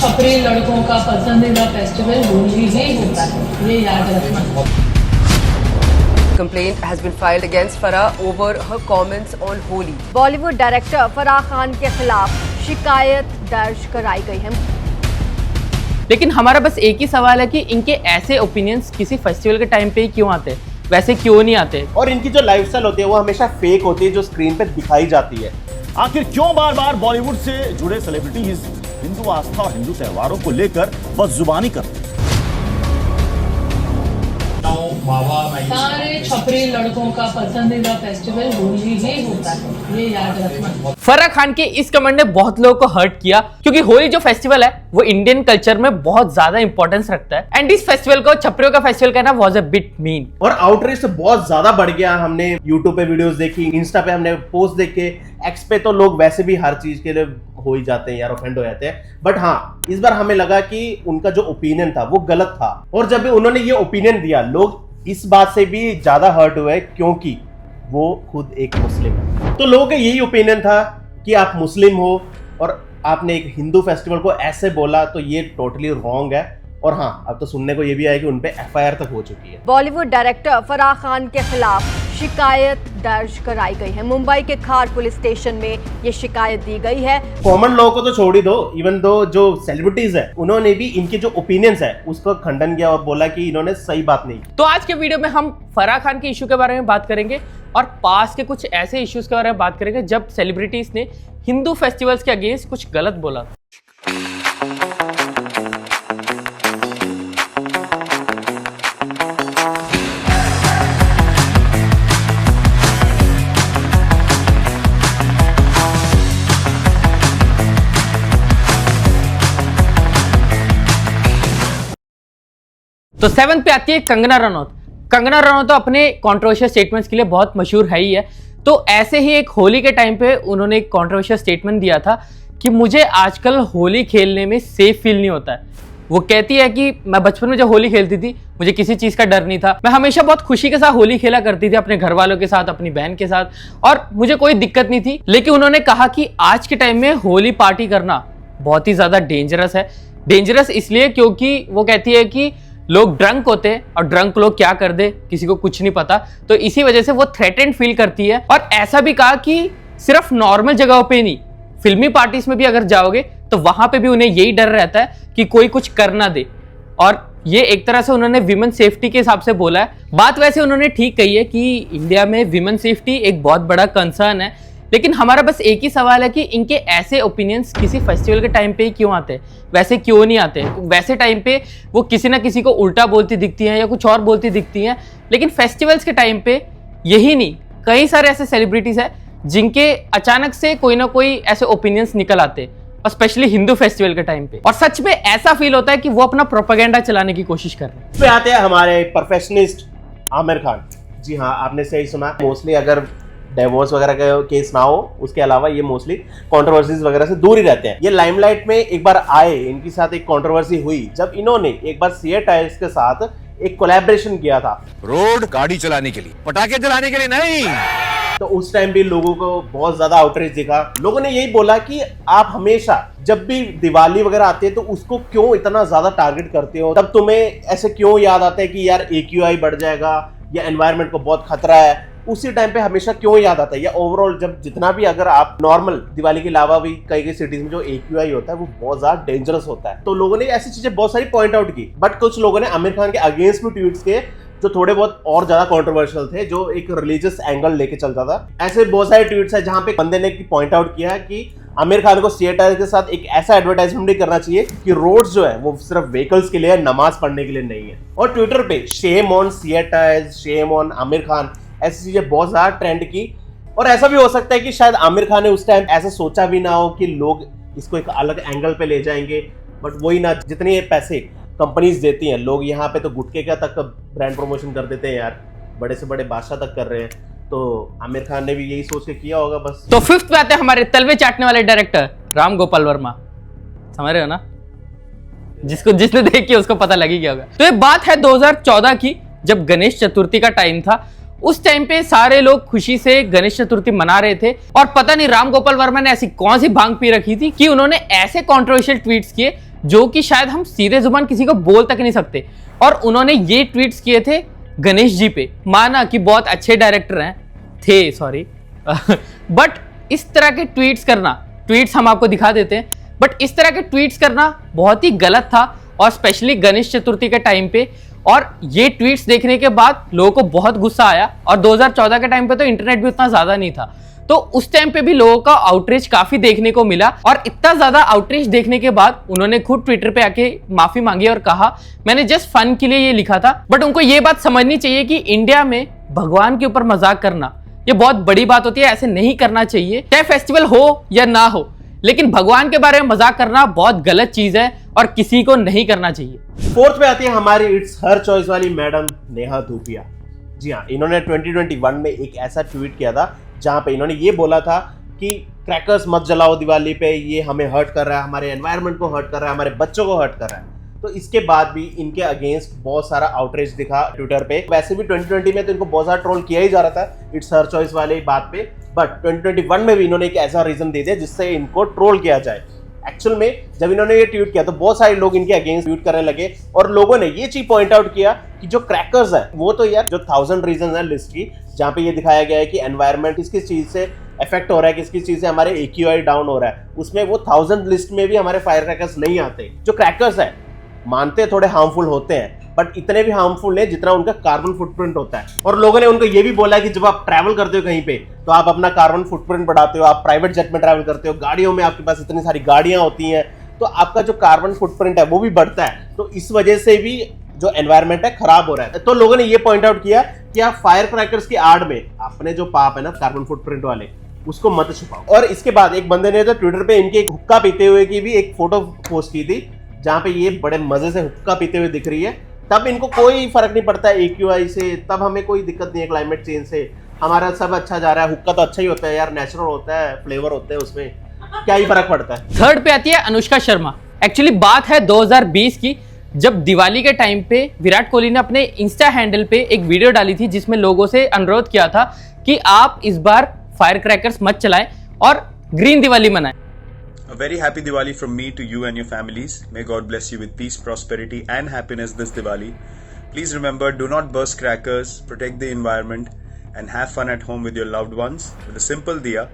छपरी लड़कों का पसंदीदा फेस्टिवल होली ही होता है, ये याद रखना। Complaint has been filed against Farah over her comments on Holi. Bollywood director Farah Khan के खिलाफ शिकायत दर्ज कराई गई है। लेकिन हमारा बस एक ही सवाल है कि इनके ऐसे ओपिनियंस किसी फेस्टिवल के टाइम पे ही क्यों आते हैं, वैसे क्यों नहीं आते। और इनकी जो लाइफस्टाइल होती है वो हमेशा फेक होती है, जो स्क्रीन पे दिखाई जाती है। आखिर क्यों बार बार बॉलीवुड से जुड़े सेलिब्रिटीज हिंदू आस्था और हिंदू त्योहारों को लेकर बस जुबानी करते हैं? सारे छपरी लड़कों का पसंदीदा फेस्टिवल होली ही होता है, ये याद रखना। फराह खान के इस कमेंट ने बहुत लोगों को हर्ट किया, क्योंकि होली जो फेस्टिवल है वो इंडियन कल्चर में बहुत ज्यादा इंपॉर्टेंस रखता है एंड इस फेस्टिवल को छपरियों का फेस्टिवल कहना वाज अ बिट मीन। और आउटरीच तो बहुत ज्यादा बढ़ गया। हमने यूट्यूब पे वीडियोस देखी, इंस्टा पे हमने पोस्ट देखे, एक्स पे तो लोग वैसे भी हर चीज के लिए हो ही जाते हैं यार, ऑफेंड हो जाते हैं। बट हाँ, इस बार हमें लगा कि उनका जो ओपिनियन था वो गलत था, और जब भी उन्होंने ये ओपिनियन दिया लोग इस बात से भी ज्यादा हर्ट हुए क्योंकि वो खुद एक मुस्लिम है। तो लोगों का यही ओपिनियन था कि आप मुस्लिम हो और आपने एक हिंदू फेस्टिवल को ऐसे बोला, तो ये टोटली रॉन्ग है। और हाँ, अब तो सुनने को ये भी आया कि उनपे एफआईआर तक हो चुकी है। बॉलीवुड डायरेक्टर फराह खान के खिलाफ शिकायत दर्ज कराई गई है। मुंबई के खार पुलिस स्टेशन में ये शिकायत दी गई है। कॉमन लोगों को तो छोड़ ही दो, इवन दो जो सेलिब्रिटीज है उन्होंने भी इनके जो ओपिनियंस है उसको खंडन किया और बोला कि इन्होंने सही बात नहीं की। तो आज के वीडियो में हम फराह खान के इशू के बारे में बात करेंगे और पास के कुछ ऐसे इश्यूज के बारे में बात करेंगे जब सेलिब्रिटीज ने हिंदू फेस्टिवल्स के अगेंस्ट कुछ गलत बोला। तो 7th पे आती है कंगना रनौत। कंगना रनौत तो अपने कंट्रोवर्शियल स्टेटमेंट्स के लिए बहुत मशहूर है ही है। तो ऐसे ही एक होली के टाइम पे उन्होंने एक कंट्रोवर्शियल स्टेटमेंट दिया था कि मुझे आजकल होली खेलने में सेफ फील नहीं होता है। वो कहती है कि मैं बचपन में जब होली खेलती थी मुझे किसी चीज़ का डर नहीं था, मैं हमेशा बहुत खुशी के साथ होली खेला करती थी अपने घर वालों के साथ, अपनी बहन के साथ, और मुझे कोई दिक्कत नहीं थी। लेकिन उन्होंने कहा कि आज के टाइम में होली पार्टी करना बहुत ही ज़्यादा डेंजरस है। डेंजरस इसलिए क्योंकि वो कहती है कि लोग ड्रंक होते हैं और ड्रंक लोग क्या कर दे किसी को कुछ नहीं पता, तो इसी वजह से वो थ्रेटेंड फील करती है। और ऐसा भी कहा कि सिर्फ नॉर्मल जगहों पे नहीं, फिल्मी पार्टीज में भी अगर जाओगे तो वहां पे भी उन्हें यही डर रहता है कि कोई कुछ कर ना दे। और ये एक तरह से उन्होंने विमेन सेफ्टी के हिसाब से बोला है। बात वैसे उन्होंने ठीक कही है कि इंडिया में विमेन सेफ्टी एक बहुत बड़ा कंसर्न है, लेकिन हमारा बस एक ही सवाल है कि इनके ऐसे ओपिनियंस किसी फेस्टिवल के टाइम पे ही क्यों आते हैं, वैसे क्यों नहीं आते। वैसे टाइम पे वो किसी ना किसी को उल्टा बोलती दिखती हैं या कुछ और बोलती दिखती हैं, लेकिन फेस्टिवल्स के टाइम पे यही नहीं, कई सारे ऐसे सेलिब्रिटीज हैं जिनके अचानक से कोई ना कोई ऐसे ओपिनियंस निकल आते हैं, और स्पेशली हिंदू फेस्टिवल के टाइम पे, और सच में ऐसा फील होता है कि वो अपना प्रोपेगेंडा चलाने की कोशिश कर रहे हैं। इस पे आते हैं हमारे परफेक्शनिस्ट आमिर खान। जी हाँ, आपने सही सुना। मोस्टली अगर डिवोर्स वगैरह का केस ना हो, उसके अलावा ये मोस्टली कंट्रोवर्सीज वगैरह से दूर ही रहते हैं। ये लाइमलाइट में एक बार आए, इनके साथ एक कंट्रोवर्सी हुई जब इन्होंने एक बार सीए टायर्स के साथ एक कोलैबोरेशन किया था रोड गाड़ी चलाने के लिए, पटाखे जलाने के लिए नहीं। तो उस टाइम भी लोगों को बहुत ज्यादा आउटरीच दिखा। लोगों ने यही बोला कि आप हमेशा जब भी दिवाली वगैरह आती है तो उसको क्यों इतना ज्यादा टारगेट करते हो, तब तुम्हें ऐसे क्यों याद आता है कि यार AQI बढ़ जाएगा या एनवायरनमेंट को बहुत खतरा है, उसी टाइम पे हमेशा क्यों याद आता है। या ओवरऑल जब जितना भी अगर आप नॉर्मल दिवाली के अलावा भी कई सिटीज में जो AQI होता है वो बहुत ज्यादा डेंजरस होता है। तो लोगों ने ऐसी चीजें बहुत सारी पॉइंट आउट की, बट कुछ लोगों ने आमिर खान के अगेंस्ट भी ट्वीट्स किए जो थोड़े बहुत और ज्यादा कंट्रोवर्शियल थे, जो एक रिलीजियस एंगल लेके चलता था। ऐसे बहुत सारे ट्वीट्स है जहां पे बंदे ने पॉइंट आउट किया कि आमिर खान को सीए टायर के साथ एक ऐसा एडवर्टाइजमेंट भी करना चाहिए कि रोड्स जो है वो सिर्फ व्हीकल्स के लिए है, नमाज पढ़ने के लिए नहीं है। और ट्विटर पे shame on CA tyres, shame on Aamir Khan, ऐसी चीजें बहुत ज्यादा ट्रेंड की। और ऐसा भी हो सकता है कि शायद आमिर खान ने उस टाइम ऐसा सोचा भी ना हो कि लोग इसको एक अलग एंगल पे ले जाएंगे, बट वही ना, जितने पैसे कंपनीज देती हैं, लोग यहाँ पे तो गुटके का तक ब्रांड प्रमोशन कर देते हैं यार, बड़े से बड़े बादशाह तक कर रहे हैं। तो आमिर खान ने भी यही सोच के किया होगा बस। तो 5th पे आते हैं हमारे तलवे चाटने वाले डायरेक्टर राम गोपाल वर्मा। समझ रहे हो ना, जिसने देख के उसको पता लगी क्या होगा। तो ये बात है 2014 की, जब गणेश चतुर्थी का टाइम था। उस टाइम पे सारे लोग खुशी से गणेश चतुर्थी मना रहे थे, और पता नहीं राम गोपाल वर्मा ने ऐसी कौन सी भांग पी रखी थी कि उन्होंने ऐसे कंट्रोवर्शियल ट्वीट्स किए जो कि शायद हम सीधे जुबान किसी को बोल तक नहीं सकते। और उन्होंने ये ट्वीट्स किए थे गणेश जी पे। माना कि बहुत अच्छे डायरेक्टर हैं, थे सॉरी बट इस तरह के ट्वीट्स हम आपको दिखा देते हैं, बट इस तरह के ट्वीट्स करना बहुत ही गलत था, और स्पेशली गणेश चतुर्थी के टाइम पे। और ये ट्वीट्स देखने के बाद लोगों को बहुत गुस्सा आया, और 2014 के टाइम पे तो इंटरनेट भी उतना ज्यादा नहीं था, तो उस टाइम पे भी लोगों का आउटरीच काफी देखने को मिला। और इतना ज्यादा आउटरीच देखने के बाद उन्होंने खुद ट्विटर पे आके माफी मांगी और कहा मैंने जस्ट फन के लिए ये लिखा था। बट उनको ये बात समझनी चाहिए कि इंडिया में भगवान के ऊपर मजाक करना ये बहुत बड़ी बात होती है, ऐसे नहीं करना चाहिए, चाहे फेस्टिवल हो या ना हो, लेकिन भगवान के बारे में मजाक करना बहुत गलत चीज है और किसी को नहीं करना चाहिए। फोर्थ पे आती है हमारी इट्स हर चॉइस वाली मैडम नेहा धूपिया। जी हाँ, इन्होंने 2021 में एक ऐसा ट्वीट किया था जहां पे इन्होंने ये बोला था कि क्रैकर्स मत जलाओ दिवाली पे, ये हमें हर्ट कर रहा है, हमारे एनवायरनमेंट को हर्ट कर रहा है, हमारे बच्चों को हर्ट कर रहा है। तो इसके बाद भी इनके अगेंस्ट बहुत सारा आउटरीच दिखा ट्विटर पे। वैसे भी 2020 में तो इनको बहुत सारा ट्रोल किया ही जा रहा था इट्स हर चॉइस वाली बात पे, बट 2021 में भी इन्होंने एक ऐसा रीजन दे दिया जिससे इनको ट्रोल किया जाए। एक्चुअल में जब इन्होंने ये ट्वीट किया तो बहुत सारे लोग इनके अगेंस्ट ट्वीट करने लगे, और लोगों ने ये चीज पॉइंट आउट किया कि जो क्रैकर्स है वो तो यार जो 1000 रीजन है लिस्ट की, जहां पे ये दिखाया गया है कि एनवायरनमेंट किस किस चीज से इफेक्ट हो रहा है, किस किस चीज से हमारे AQI डाउन हो रहा है, उसमें वो 1000 लिस्ट में भी हमारे फायर क्रैकर्स नहीं आते। जो क्रैकर्स है मानते थोड़े हार्मफुल होते हैं, बट इतने भी हार्मफुल नहीं जितना उनका कार्बन फुटप्रिंट होता है। और लोगों ने उनको ये भी बोला कि जब आप ट्रैवल करते हो कहीं पे तो आप अपना कार्बन फुटप्रिंट बढ़ाते हो, आप प्राइवेट जेट में ट्रैवल करते हो, गाड़ियों में आपके पास इतनी सारी गाड़ियां होती हैं, तो आपका जो कार्बन फुटप्रिंट है वो भी बढ़ता है, तो इस वजह से भी जो एनवायरनमेंट है खराब हो रहा है। तो लोगों ने ये पॉइंट आउट किया कि आप फायर क्रैकर्स की आड़ में अपने जो पाप है ना कार्बन फुटप्रिंट वाले, उसको मत छुपाओ। और इसके बाद एक बंदे ने तो ट्विटर पे इनके एक हुक्का पीते हुए की भी एक फोटो पोस्ट की थी, जहां पे ये बड़े मजे से हुक्का पीते हुए दिख रही है। तब इनको कोई फर्क नहीं पड़ता है AQI से, तब हमें कोई दिक्कत नहीं है क्लाइमेट चेंज से, हमारा सब अच्छा जा रहा है। हुक्का तो अच्छा ही होता है यार, नेचुरल होता है, फ्लेवर होते हैं उसमें, क्या ही फर्क पड़ता है। थर्ड पे आती है अनुष्का शर्मा। एक्चुअली बात है 2020 की, जब दिवाली के टाइम पे विराट कोहली ने अपने इंस्टा हैंडल पे एक वीडियो डाली थी जिसमें लोगों से अनुरोध किया था कि आप इस बार फायर क्रैकर्स मत चलाएं और ग्रीन दिवाली मनाएं। A very happy Diwali from me to you and your families. May God bless you with peace, prosperity and happiness this Diwali. Please remember, do not burst crackers, protect the environment and have fun at home with your loved ones with a simple diya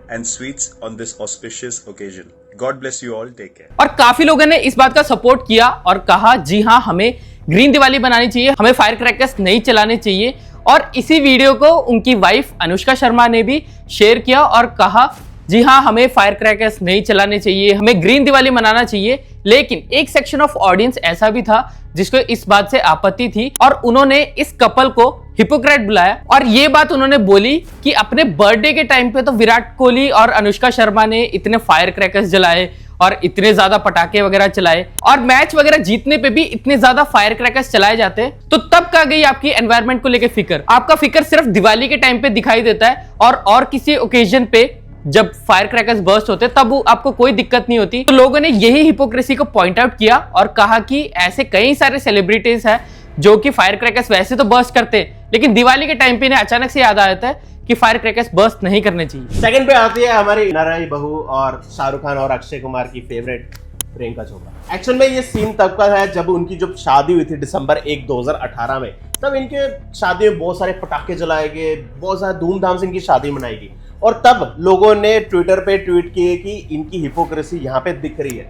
and sweets on this auspicious occasion. God bless you all. Take care. और काफी लोगों ने इस बात का support किया और कहा जी हाँ, हमें ग्रीन दिवाली बनानी चाहिए, हमें फायर क्रैकर्स नहीं चलाने चाहिए। और इसी वीडियो को उनकी वाइफ अनुष्का शर्मा ने भी शेयर किया और कहा जी हाँ, हमें फायर क्रैकर्स नहीं चलाने चाहिए, हमें ग्रीन दिवाली मनाना चाहिए। लेकिन एक सेक्शन ऑफ ऑडियंस ऐसा भी था जिसको इस बात से आपत्ति थी और उन्होंने इस कपल को हिपोक्रेट बुलाया। और ये बात उन्होंने बोली कि अपने बर्थडे के टाइम पे तो विराट कोहली और अनुष्का शर्मा ने इतने फायर क्रैकर्स जलाए और इतने ज्यादा पटाखे वगैरह चलाए, और मैच वगैरह जीतने पे भी इतने ज्यादा फायर क्रैकर्स चलाए जाते हैं, तो तब कहाँ गई आपकी एनवायरनमेंट को लेकर फिक्र? आपका फिक्र सिर्फ दिवाली के टाइम पे दिखाई देता है, और किसी ओकेजन पे जब फायर क्रैकर्स बर्स्ट होते तब आपको कोई दिक्कत नहीं होती। तो लोगों ने यही हिपोक्रेसी को पॉइंट आउट किया और कहा कि ऐसे कई सारे सेलिब्रिटीज हैं जो कि फायर क्रैकर्स वैसे तो बर्स्ट करते हैं, लेकिन दिवाली के टाइम पे इन्हें अचानक से याद आ जाता है कि फायर क्रैकर्स बर्स्ट नहीं करने चाहिए। सेकंड पे आती है हमारी नाराई बहू और शाहरुख खान और अक्षय कुमार की फेवरेट प्रियंका चोपड़ा। एक्चुअल में ये सीन तब का है जब उनकी जब शादी हुई थी दिसंबर 1, 2018 में, तब इनके शादी में बहुत सारे पटाखे जलाए गए, बहुत सारे धूमधाम से इनकी शादी मनाई गई, और तब लोगों ने ट्विटर पे ट्वीट किए कि इनकी हिपोक्रेसी यहाँ पे दिख रही है।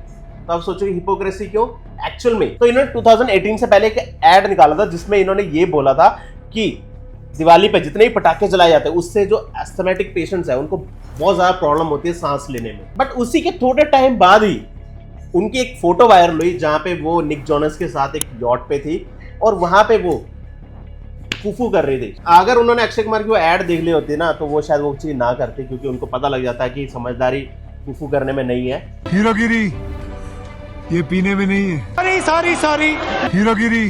तो आप सोचो हिपोक्रेसी क्यों? एक्चुअल में तो इन्होंने 2018 से पहले एक एड निकाला था जिसमें इन्होंने ये बोला था कि दिवाली पे जितने भी पटाखे जलाए जाते हैं उससे जो एस्थमेटिक पेशेंट्स है उनको बहुत ज्यादा प्रॉब्लम होती है सांस लेने में। बट उसी के थोड़े टाइम बाद ही उनकी एक फोटो वायरल हुई जहां पे वो निक जोनस के साथ एक यॉट पे थी और वहां पे वो फूफू कर रही थी। अगर उन्होंने अक्षय कुमार की वो ऐड देख ली होती ना तो वो शायद वो चीज ना करते, क्योंकि उनको पता लग जाता है कि समझदारी फूफू करने में नहीं है। हीरोगिरी ये पीने में नहीं है। सारी हीरोगिरी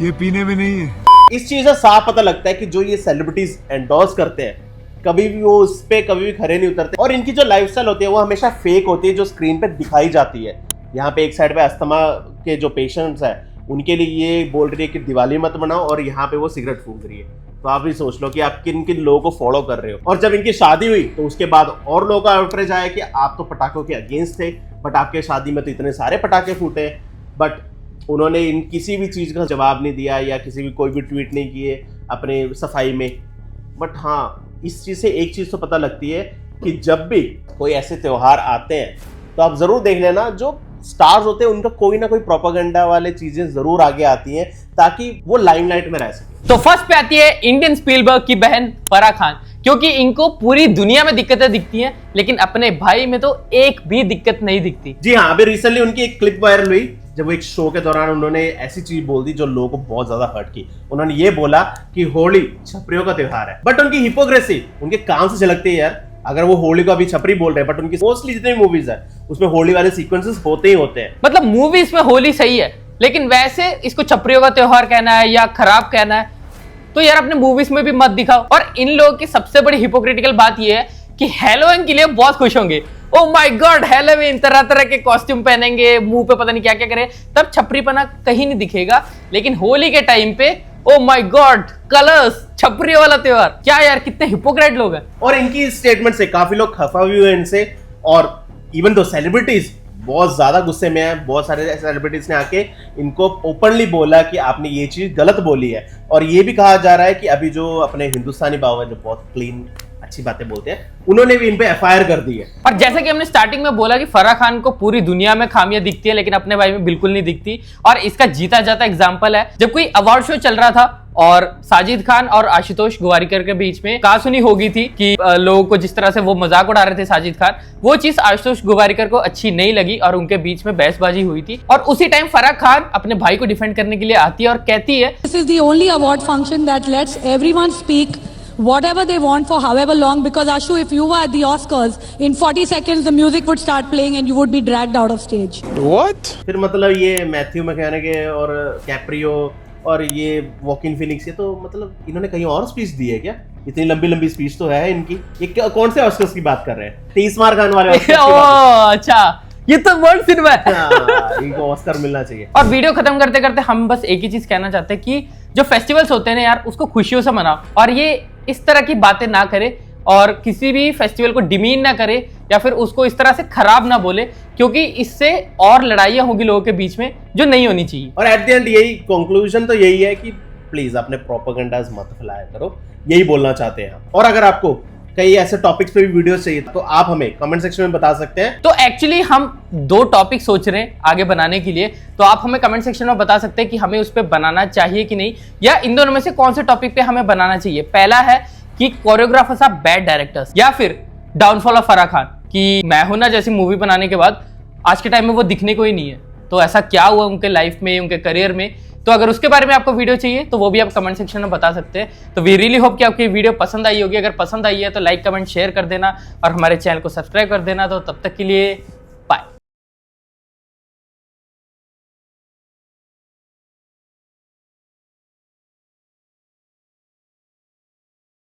ये पीने में नहीं है। इस चीज से साफ पता लगता है कि जो ये सेलिब्रिटीज एंडोर्स करते हैं कभी भी वो उस पे कभी भी खड़े नहीं उतरते, और इनकी जो लाइफस्टाइल होती है वो हमेशा फेक होती है जो स्क्रीन पे दिखाई जाती है। यहाँ पे एक साइड पे अस्थमा के जो पेशेंट्स है उनके लिए ये बोल रही है कि दिवाली मत मनाओ और यहाँ पे वो सिगरेट फूंक रही है। तो आप भी सोच लो कि आप किन किन लोगों को फॉलो कर रहे हो। और जब इनकी शादी हुई तो उसके बाद और लोगों का आउटरीच आया कि आप तो पटाखों के अगेंस्ट थे, बट आपके शादी में तो इतने सारे पटाखे फूटे, बट उन्होंने इन किसी भी चीज़ का जवाब नहीं दिया या किसी भी कोई भी ट्वीट नहीं किए अपने सफाई में। बट हाँ, इस चीज़ से एक चीज़ तो पता लगती है कि जब भी कोई ऐसे त्यौहार आते हैं तो आप ज़रूर देख लेना, जो स्टार्स होते हैं उनका कोई ना कोई प्रोपेगेंडा वाले चीज़ें ज़रूर आगे आती हैं ताकि वो लाइमलाइट में रह सके। तो फर्स्ट पे आती है इंडियन स्पीलबर्ग की बहन फराह खान, क्योंकि इनको पूरी दुनिया में दिक्कतें दिखती हैं लेकिन अपने भाई में तो एक भी दिक्कत नहीं दिखती। जी हाँ, अभी रिसेंटली उनकी एक क्लिप वायरल हुई जब वो एक शो के दौरान उन्होंने ऐसी चीज बोल दी जो लोगों को बहुत ज्यादा हर्ट की। उन्होंने ये बोला कि होली छपरियों का त्योहार है, बट उनकी हिपोक्रेसी उनके काम से झलकती है यार। अगर वो होली को अभी छपरी बोल रहे हैं, बट उनकी मोस्टली जितनी मूवीज है उसमें होली वाले सीक्वेंसेस होते ही होते हैं। मतलब मूवीज में होली सही है, लेकिन वैसे इसको छपरियों का त्योहार कहना है या खराब कहना है तो यार अपने मूवीज में भी मत दिखाओ। और इन लोगों की सबसे बड़ी हिपोक्रिटिकल बात यह है कि हैलोवीन के लिए बहुत खुश होंगे, ओ माय गॉड हैलोवीन, तरह तरह के कॉस्ट्यूम पहनेंगे, मुंह पे पता नहीं क्या क्या करें, तब छपरीपना कहीं नहीं दिखेगा। लेकिन होली के टाइम पे ओ माय गॉड कलर्स, छपरी वाला त्योहार, क्या यार कितने हिपोक्रेट लोग हैं। और इनकी स्टेटमेंट से काफी लोग खफा भी हुए इनसे, और इवन दो सेलिब्रिटीज बहुत ज्यादा गुस्से में है। बहुत सारे सेलिब्रिटीज ने आके इनको ओपनली बोला कि आपने ये चीज गलत बोली है। और ये भी कहा जा रहा है कि अभी जो अपने हिंदुस्तानी बाबू है जो बहुत क्लीन अच्छी बातें बोलते हैं, उन्होंने भी इन पे एफआईआर कर दी है। और जैसे कि हमने स्टार्टिंग में बोला कि फराह खान को पूरी दुनिया में खामियां दिखती है लेकिन अपने भाई में बिल्कुल नहीं दिखती, और इसका जीता जाता एग्जांपल है जब कोई अवार्ड शो चल रहा था और साजिद खान और आशुतोष गोवारिकर के बीच में कहासुनी हो गई थी कि लोगों को जिस तरह से वो मजाक उड़ा रहे थे साजिद खान, वो चीज आशुतोष गोवारिकर को अच्छी नहीं लगी और उनके बीच में बहसबाजी हुई थी। और उसी टाइम फराह खान अपने भाई को डिफेंड करने के लिए आती है और कहती है, this is the only award function that let's everyone speak whatever they want for however long, because Ashu, if you were at the Oscars, in 40 seconds the music would start playing and you would be dragged out of stage. What? फिर मतलब ये Matthew मैककॉनॉगे और Caprio और ये Joaquin Phoenix, ये तो मतलब इन्होंने कहीं और स्पीच दी है क्या? इतनी लंबी लंबी स्पीच तो है इनकी। ये कौन से ऑस्कर्स की बात कर रहे हैं? 30 मार खाने वाले ऑस्कर्स की बात। अच्छा ये तो वर्ल्ड सिनेमा है। इनको ऑस्कर मिलना चाहिए। और वीडियो खत्म करते करते हम बस एक ही चीज कहना चाहते हैं कि जो फेस्टिवल्स होते हैं ना यार, उसको खुशियों से मनाओ और ये इस तरह की बातें ना करे और किसी भी फेस्टिवल को डिमीन ना करे या फिर उसको इस तरह से खराब ना बोले, क्योंकि इससे और लड़ाइयां होगी लोगों के बीच में जो नहीं होनी चाहिए। और एट द एंड यही कंक्लूजन तो यही है कि प्लीज अपने प्रोपेगेंडास मत फैलाया करो, यही बोलना चाहते हैं। और अगर आपको कई ऐसे टॉपिक्स पे भी वीडियो चाहिए तो आप हमें कमेंट सेक्शन में बता सकते हैं। तो एक्चुअली हम 2 टॉपिक सोच रहे हैं आगे बनाने के लिए, तो आप हमें कमेंट सेक्शन में बता सकते हैं कि हमें उस पर बनाना चाहिए कि नहीं, या इन दोनों में से कौन से टॉपिक पे हमें बनाना चाहिए। पहला है कि कोरियोग्राफर्स आर बैड डायरेक्टर्स, या फिर डाउनफॉल ऑफ फराह खान, कि मैं हूं ना जैसी मूवी बनाने के बाद आज के टाइम में वो दिखने को ही नहीं है, तो ऐसा क्या हुआ उनके लाइफ में, उनके करियर में। तो अगर उसके बारे में आपको वीडियो चाहिए तो वो भी आप कमेंट सेक्शन में बता सकते हैं। तो वी रियली होप कि आपकी वीडियो पसंद आई होगी। अगर पसंद आई है तो लाइक कमेंट शेयर कर देना और हमारे चैनल को सब्सक्राइब कर देना। तो तब तक के लिए